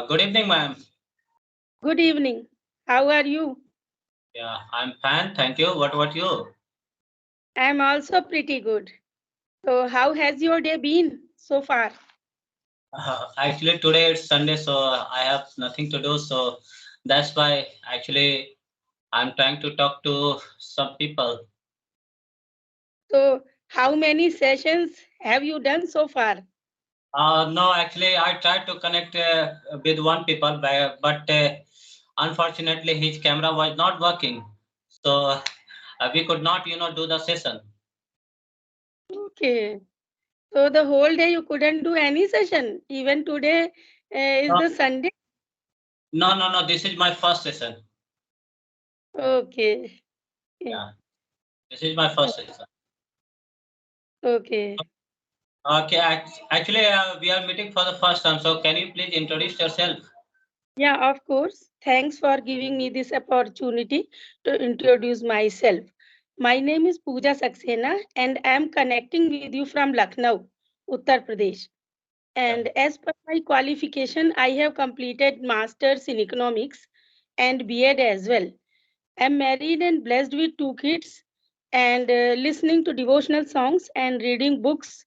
Good evening, ma'am. Good evening. How are you? Yeah, I'm fine. Thank you. What about you? I'm also pretty good. So, how has your day been so far? Actually, today it's Sunday, so I have nothing to do. So that's why actually I'm trying to talk to some people. So, how many sessions have you done so far? No, actually, I tried to connect with one people, but unfortunately his camera was not working. So we could not, do the session. Okay. So, the whole day you couldn't do any session. Even today is No, the Sunday. no. This is my first session. Okay. Okay. Yeah, this is my first session. Okay. Okay, actually, we are meeting for the first time. So, can you please introduce yourself? Yeah, of course. Thanks for giving me this opportunity to introduce myself. My name is Pooja Saxena and I am connecting with you from Lucknow, Uttar Pradesh. Yeah. And as per my qualification, I have completed Masters in Economics and B.Ed as well. I'm married and blessed with two kids, and listening to devotional songs and reading books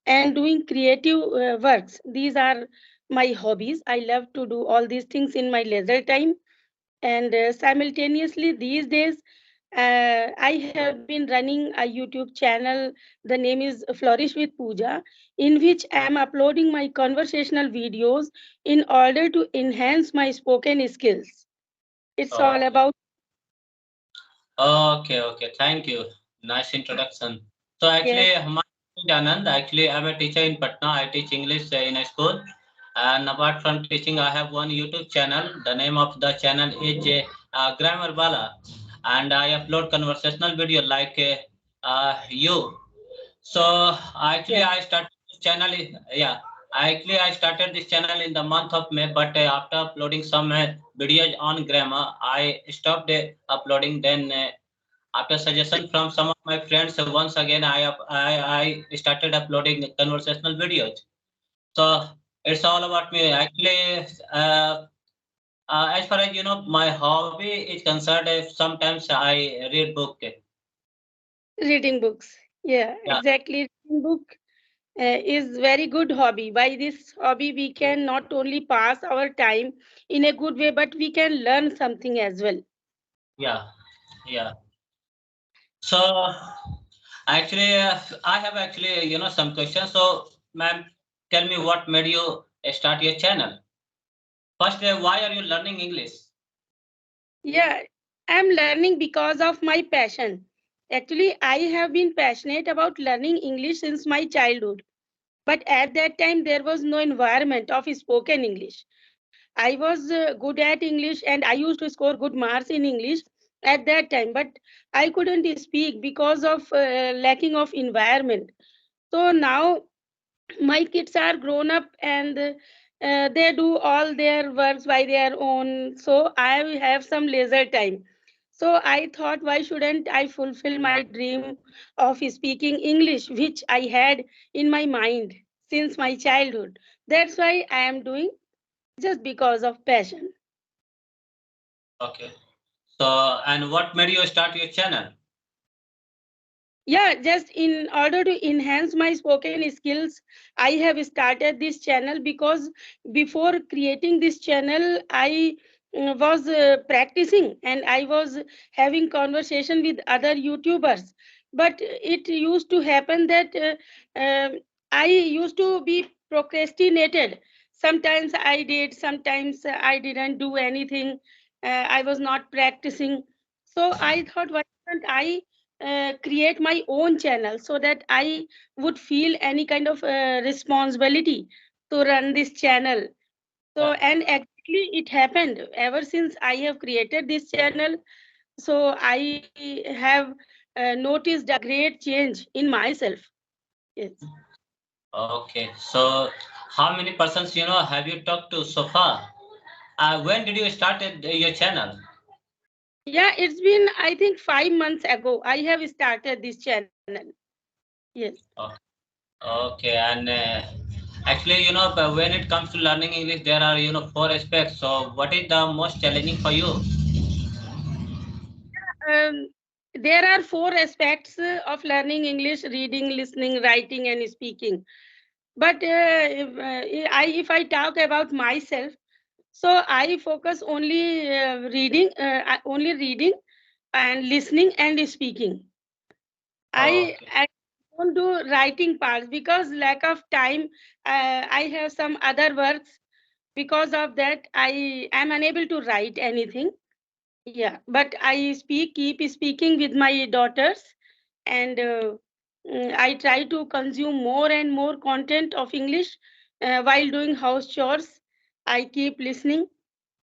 and doing creative works. These are my hobbies. I love to do all these things in my leisure time. And simultaneously, these days, I have been running a YouTube channel. The name is Flourish with Pooja, in which I am uploading my conversational videos in order to enhance my spoken skills. It's all Okay. about. Okay. Thank you. Nice introduction. So, actually, Yes. my name is Anand. Actually, I'm a teacher in Patna. I teach English in a school. And apart from teaching, I have one YouTube channel. The name of the channel is Grammar Bala. And I upload conversational video like you. So actually, Yes. I started this channel. Yeah, I started this channel in the month of May, but after uploading some videos on grammar, I stopped uploading. Then, after suggestion from some of my friends, once again I started uploading conversational videos. So it's all about me. Actually, as far as my hobby is concerned, sometimes I read book. Reading books. Yeah, Yeah, exactly. Reading book is very good hobby. By this hobby, we can not only pass our time in a good way, but we can learn something as well. yeah, yeah. So actually, I have actually, some questions. So, ma'am, tell me what made you start your channel? First, why are you learning English? Yeah, I'm learning because of my passion. Actually, I have been passionate about learning English since my childhood. But at that time, there was no environment of spoken English. I was good at English and I used to score good marks in English at that time, but I couldn't speak because of lacking of environment. So now my kids are grown up and they do all their works by their own. So I have some leisure time. So I thought, why shouldn't I fulfill my dream of speaking English, which I had in my mind since my childhood? That's why I am doing, just because of passion. Okay. So, and what made you start your channel? Yeah, just in order to enhance my spoken skills, I have started this channel because before creating this channel, I was practicing and I was having conversation with other YouTubers. But it used to happen that I used to be procrastinated. Sometimes I did, sometimes I didn't do anything. I was not practicing. So I thought, why don't I create my own channel so that I would feel any kind of responsibility to run this channel. So, Yeah. and actually, it happened ever since I have created this channel. So, I have noticed a great change in myself. Yes. Okay. So, how many persons have you talked to so far? When did you started your channel? Yeah, it's been, I think, 5 months ago. I have started this channel. Yes. Oh, okay. And Actually, when it comes to learning English, there are, four aspects. So, what is the most challenging for you? Um, there are four aspects of learning English: reading, listening, writing, and speaking. But if I talk about myself, so I focus only reading and listening and speaking. Okay. I don't do writing parts because lack of time. I have some other works. Because of that, I am unable to write anything. Yeah, but I keep speaking with my daughters, and I try to consume more and more content of English while doing house chores. I keep listening,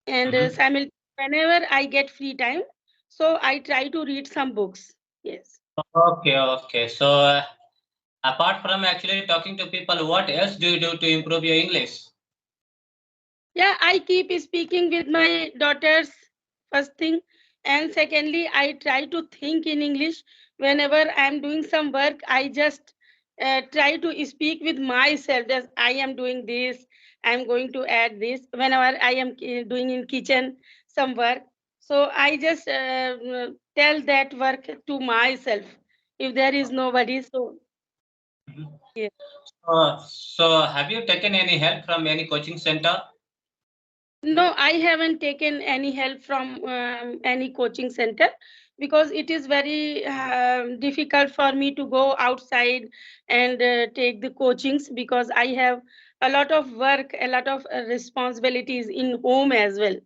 and Mhm. whenever I get free time, so I try to read some books. Yes. Okay, okay. So, apart from actually talking to people, what else do you do to improve your English? Yeah, I keep speaking with my daughters, first thing. And secondly, I try to think in English. Whenever I'm doing some work, I just try to speak with myself that I am doing this, I'm going to add this. Whenever I am doing in kitchen some work, so I just tell that work to myself. If there is nobody, so Mhm. yeah. So, have you taken any help from any coaching center? No, I haven't taken any help from any coaching center because it is very difficult for me to go outside and take the coachings because I have a lot of work, a lot of responsibilities in home as well.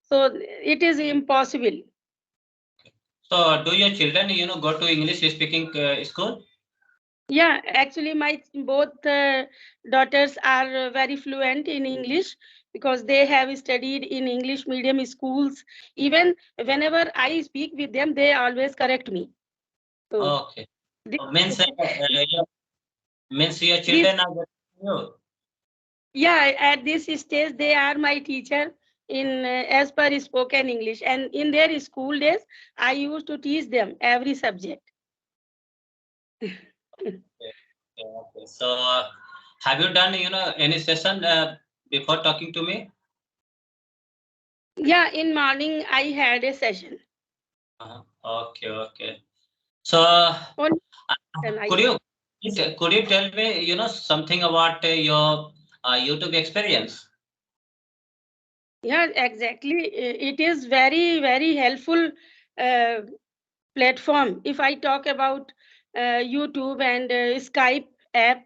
So it is impossible. So, do your children, go to English speaking school? Yeah, actually, my both daughters are very fluent in English because they have studied in English medium schools. Even whenever I speak with them, they always correct me. So Okay. this, Means your this children are getting you. yeah, at this stage, they are my teacher in as per spoken English. And in their school days, I used to teach them every subject. Okay, okay, okay. So, have you done, any session before talking to me? Yeah, in morning I had a session. Okay, okay. So, Only then I could had. you could you tell me, something about your YouTube experience? Yeah, exactly. It is very, very helpful uh, platform. If I talk about YouTube and Skype app,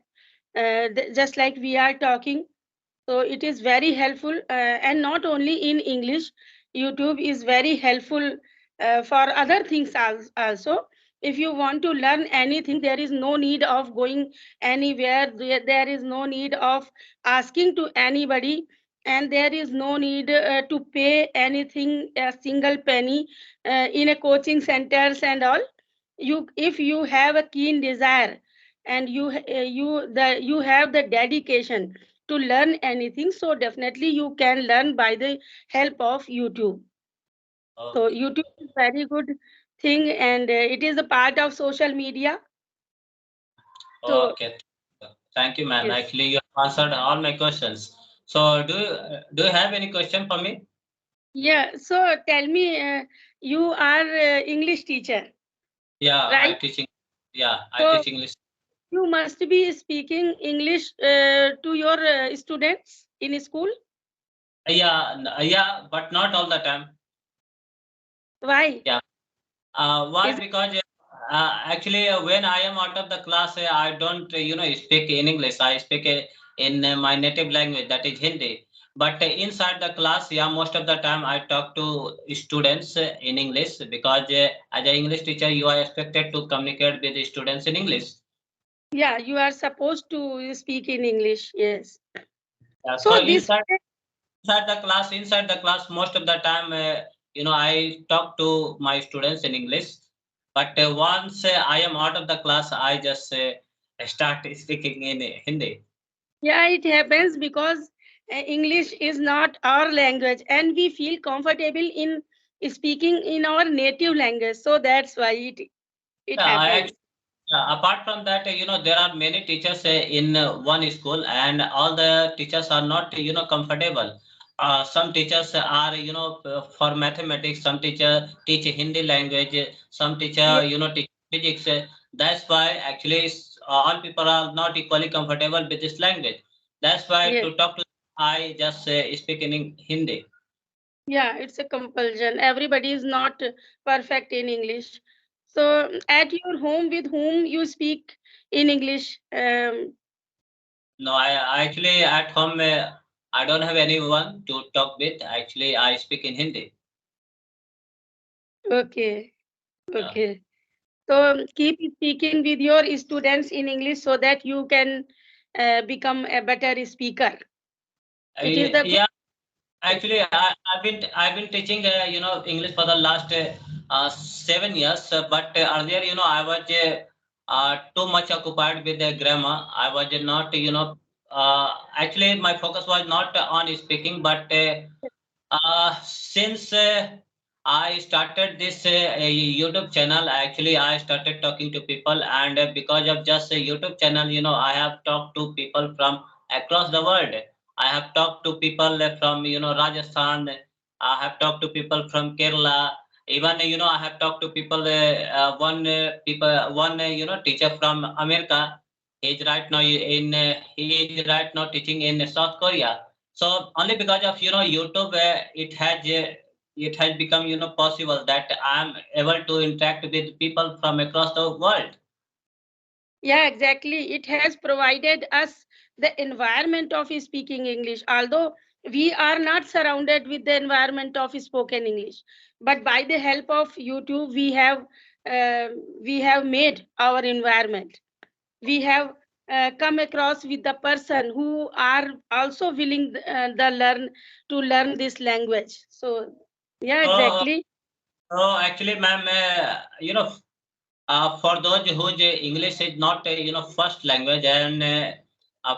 just like we are talking, so it is very helpful, and not only in English. YouTube is very helpful for other things also. If you want to learn anything, there is no need of going anywhere. There is no need of asking to anybody, and there is no need to pay anything, a single penny, in a coaching centers and all. If you have a keen desire and you have the dedication to learn anything, so definitely you can learn by the help of YouTube. So Okay, YouTube is very good thing, and it is a part of social media. So okay. Thank you, ma'am. yes. Actually, you have answered all my questions. So, do you have any question for me? Yeah, so tell me, you are English teacher, Yeah, I right? teaching. Yeah, I So teach English. you must be speaking English to your students in school. Yeah, yeah, but not all the time. Why? Yeah. Why? Is Because actually, when I am out of the class, I don't, speak in English. I speak in my native language, that is Hindi. But inside the class, yeah, most of the time I talk to students in English because as an English teacher, you are expected to communicate with the students in English. yeah, you are supposed to speak in English. Yes. So So this inside the class, most of the time, I talk to my students in English. But once I am out of the class, I just start speaking in Hindi. yeah, it happens because English is not our language, and we feel comfortable in speaking in our native language. So that's why it Yeah, happens. Apart from that, there are many teachers in one school, and all the teachers are not, comfortable. Some teachers are, for mathematics. Some teacher teach Hindi language. Some teacher, Yes, teach physics. That's why actually all people are not equally comfortable with this language. That's why yes. to talk to I just speak in Hindi. Yeah, it's a compulsion. Everybody is not perfect in English. So, at your home, with whom you speak in English? No, I actually at home I don't have anyone to talk with. Actually, I speak in Hindi. Okay, Yeah. okay. So, keep speaking with your students in English so that you can become a better speaker. It is the good. Yeah, actually, I've been teaching English for the last 7 years. But earlier, I was too much occupied with the grammar. I was not, actually my focus was not on speaking, but since I started this YouTube channel, actually I started talking to people, and because of just a YouTube channel, I have talked to people from across the world. I have talked to people from Rajasthan. I have talked to people from Kerala. Even I have talked to people. One teacher from America. He is right now teaching in South Korea. So only because of YouTube, it has become possible that I am able to interact with people from across the world. Yeah, exactly. It has provided us the environment of speaking English, although we are not surrounded with the environment of spoken English. But by the help of YouTube, uh, we have made our environment. We have come across with the person who are also willing the learn to learn this language. So, yeah, So, exactly. actually, ma'am, for those whose English is not first language, and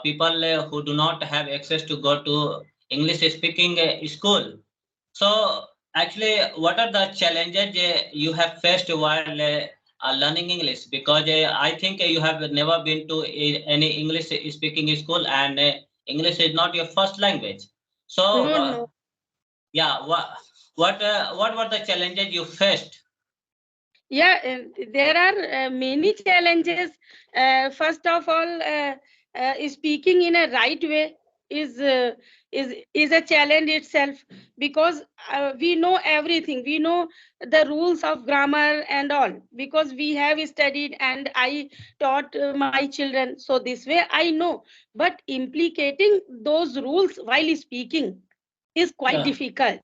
people who do not have access to go to English speaking school. So actually, what are the challenges you have faced while learning English? Because I think you have never been to any English speaking school, and English is not your first language. So No, no. yeah, what were the challenges you faced? Yeah, there are many challenges. First of all, speaking in a right way is uh, is a challenge itself, because we know everything. We know the rules of grammar and all, because we have studied and I taught my children. So this way I know. But implicating those rules while speaking is quite Yeah, difficult.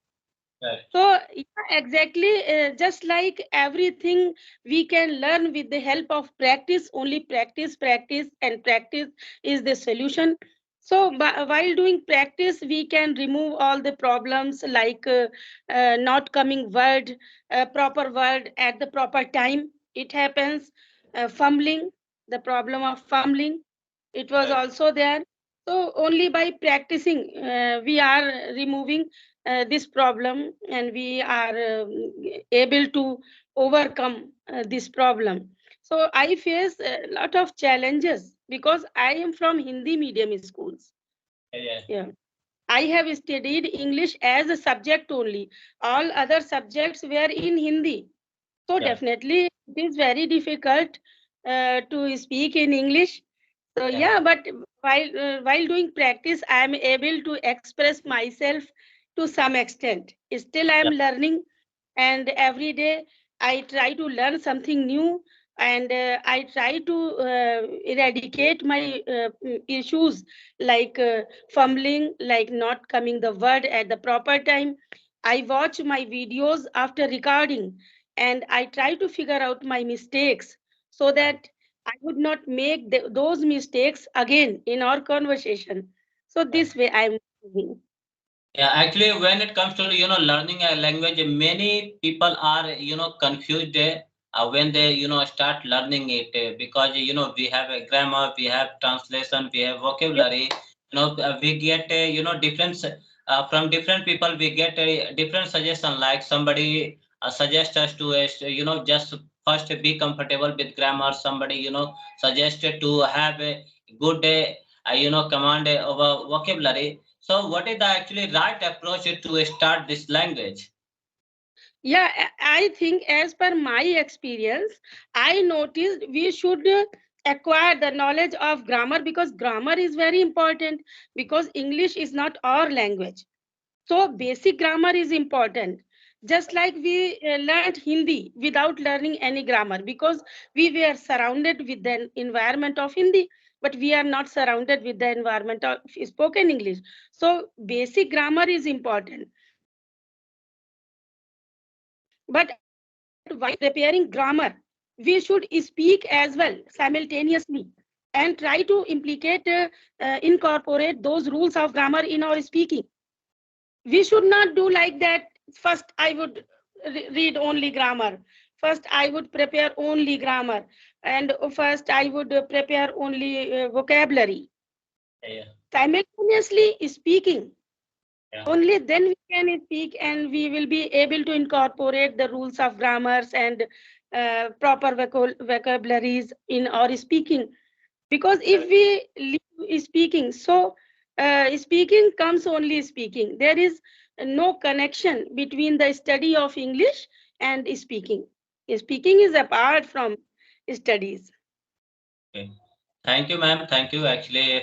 right. So, yeah, exactly. Just like everything, we can learn with the help of practice. Only practice, practice, and practice is the solution. So, while doing practice, we can remove all the problems like not coming word, proper word at the proper time. It happens. Fumbling, the problem of fumbling, it was Right. also there. So, only by practicing, we are removing this problem, and we are able to overcome this problem. So I face a lot of challenges because I am from Hindi medium schools. Yeah, Yeah, I have studied English as a subject only. All other subjects were in Hindi. So yeah, definitely it is very difficult to speak in English. So yeah, yeah, but while doing practice, I am able to express myself to some extent. Still, I am yeah, learning, and every day I try to learn something new, and I try to eradicate my issues like fumbling, like not coming the word at the proper time. I watch my videos after recording, and I try to figure out my mistakes so yeah. that I would not make those mistakes again in our conversation. So Right. this way I'm moving. Yeah, actually, when it comes to learning a language, many people are confused when they start learning it because we have a grammar, we have translation, we have Yeah, vocabulary. We get different from different people. We get a different suggestion. Like somebody suggests us to just first be comfortable with grammar. Somebody, suggested to have a good, command of a vocabulary. So what is the actually right approach to start this language? Yeah, I think as per my experience, I noticed we should acquire the knowledge of grammar, because grammar is very important, because English is not our language. So basic grammar is important. Just like we learned Hindi without learning any grammar, because we were surrounded with the environment of Hindi, but we are not surrounded with the environment of spoken English. So basic grammar is important. But while preparing grammar, we should speak as well simultaneously, and try to incorporate those rules of grammar in our speaking. We should not do like that. First I would read only grammar, first I would prepare only grammar, and first I would prepare only vocabulary. Yeah. Simultaneously speaking, Yeah. only then we can speak, and we will be able to incorporate the rules of grammars and proper vocabularies in our speaking. Because if we leave speaking, so speaking comes only speaking, there is no connection between the study of English and speaking. Speaking is apart from studies. Okay. Thank you, ma'am. Thank you. Actually,